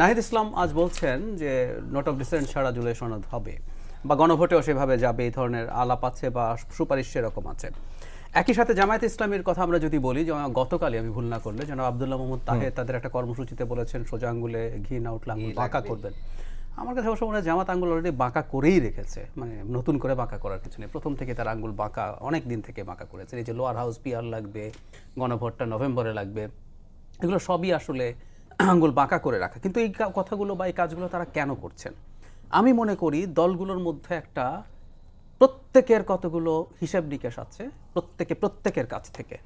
নাহিদ ইসলাম আজ বলছেন যে নোট অফ ডিসেন্ট ছাড়া জুলাই সনদ হবে বা গণভোটেও সেভাবে যাবে, এই ধরনের আলাপ আছে বা সুপারিশ সেরকম আছে। একই সাথে জামায়াতে ইসলামীর কথা আমরা যদি বলি, যেমন গতকালই আমি ভুল না করলে জনাব আব্দুল্লাহ মোহাম্মদ তাহের তাদের একটা কর্মসূচিতে বলেছেন সোজা আঙ্গুলে ঘি না উঠলে আঙ্গুল বাঁকা করবেন। আমার কাছে অবশ্য মনে হয় জামাত আঙ্গুল অলরেডি বাঁকা করেই রেখেছে, মানে নতুন করে বাঁকা করার কিছু নেই। প্রথম থেকে তার আঙ্গুল বাঁকা, অনেক দিন থেকে বাঁকা করেছে। এই যে লোয়ার হাউস পিআর লাগবে, গণভোটটা নভেম্বরে লাগবে, এগুলো সবই আসলে আঙ্গুল বাঁকা করে রাখা। কিন্তু এই কথাগুলো বা এই কাজগুলো তারা কেন করছেন? আমি মনে করি দলগুলোর মধ্যে একটা প্রত্যেকের কতগুলো হিসাব নিকেশ আছে, প্রত্যেকের কাছ থেকে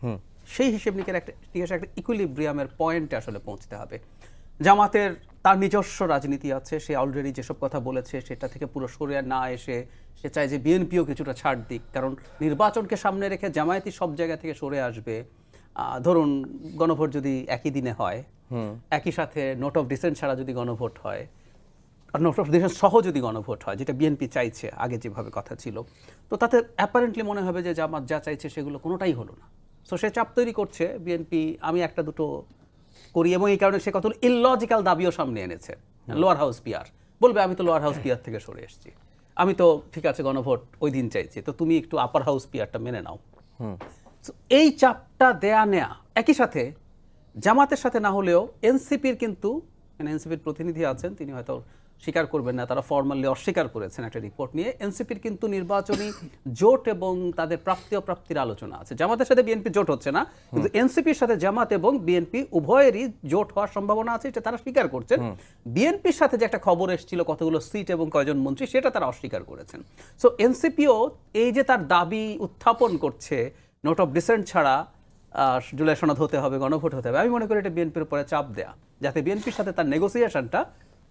সেই হিসেব নিকেশ একটা ইকুইলিব্রিয়ামের পয়েন্টে আসলে পৌঁছতে হবে। জামাতের তার নিজস্ব রাজনীতি আছে, সে অলরেডি যেসব কথা বলেছে সেটা থেকে পুরো সরে না এসে সে চায় যে বিএনপিও কিছুটা ছাড় দিক, কারণ নির্বাচনকে সামনে রেখে জামায়াতি সব জায়গা থেকে সরে আসবে। ধরুন গণভোট যদি একই দিনে হয়, একই সাথে নোট অফ ডিসেন্ট ছাড়া যদি গণভোট হয়, আর নোট অফ ডিসেন্ট সহ যদি গণভোট হয়, যেটা বিএনপি চাইছে, আগে যেভাবে কথা ছিল, তো তাতে অ্যাপারেন্টলি মনে হবে যে জামাত যা চাইছে সেগুলো কোনোটাই হলো না। সো সে চাপ তৈরি করছে বিএনপি আমি একটা দুটো করি, এবং এই কারণে সে কত ইললজিক্যাল দাবিও সামনে এনেছে। লোয়ার হাউস পিআর বলবে আমি তো লোয়ার হাউস পিআর থেকে সরে এসেছি, আমি তো ঠিক আছে গণভোট ওই দিন চাইছি, তো তুমি একটু আপার হাউস পিআরটা মেনে নাও। এই চাপটা দেয়া নেয়া, একই সাথে জামাতের সাথে না হলেও এনসিপির কিন্তু, মানে এনসিপির প্রতিনিধি আছেন, তিনি হয়তো স্বীকার করবেন না, তারা ফর্মালি অস্বীকার করেছেন একটা রিপোর্ট নিয়ে। এনসিপির কিন্তু নির্বাচনী জোট এবং তাদের প্রাপ্তি অপ্রাপ্তির আলোচনা আছে। জামাতের সাথে বিএনপি জোট হচ্ছে না, কিন্তু এনসিপির সাথে জামাত এবং বিএনপি উভয়েরই জোট হওয়ার সম্ভাবনা আছে, এটা তারা স্বীকার করছেন। বিএনপির সাথে যে একটা খবর এসেছিল কতগুলো সিট এবং কয়জন মন্ত্রী, সেটা তারা অস্বীকার করেছেন। সো এনসিপিও এই যে তার দাবি উত্থাপন করছে নোট অফ ডিসেন্ট ছাড়া জুলাই সনদ হতে হবে, গণভোট হতে হবে, আমি মনে করি এটা বিএনপির উপরে চাপ দেয়া, যাতে বিএনপির সাথে তার নেগোসিয়েশনটা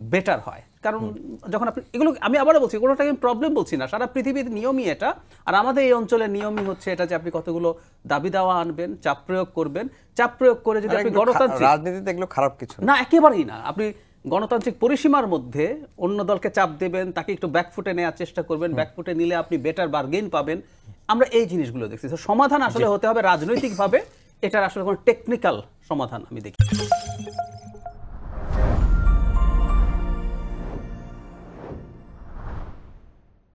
বেটার হয়। কারণ যখন আপনি এগুলো, আমি আবারও বলছি, কোনোটা আমি প্রবলেম বলছি না, সারা পৃথিবীর নিয়মই এটা, আর আমাদের এই অঞ্চলের নিয়মই হচ্ছে এটা যে আপনি কতগুলো দাবি দাওয়া আনবেন, চাপ প্রয়োগ করবেন, চাপ প্রয়োগ করে যদি আপনি গণতান্ত্রিক রাজনীতিতে এগুলো খারাপ কিছু না, একেবারেই না। আপনি গণতান্ত্রিক পরিসীমার মধ্যে অন্য দলকে চাপ দেবেন, তাকে একটু ব্যাকফুটে নেওয়ার চেষ্টা করবেন, ব্যাকফুটে নিলে আপনি বেটার বার্গেইন পাবেন। আমরা এই জিনিসগুলো দেখছি। তো সমাধান আসলে হতে হবে রাজনৈতিকভাবে, এটার আসলে কোনো টেকনিক্যাল সমাধান আমি দেখি।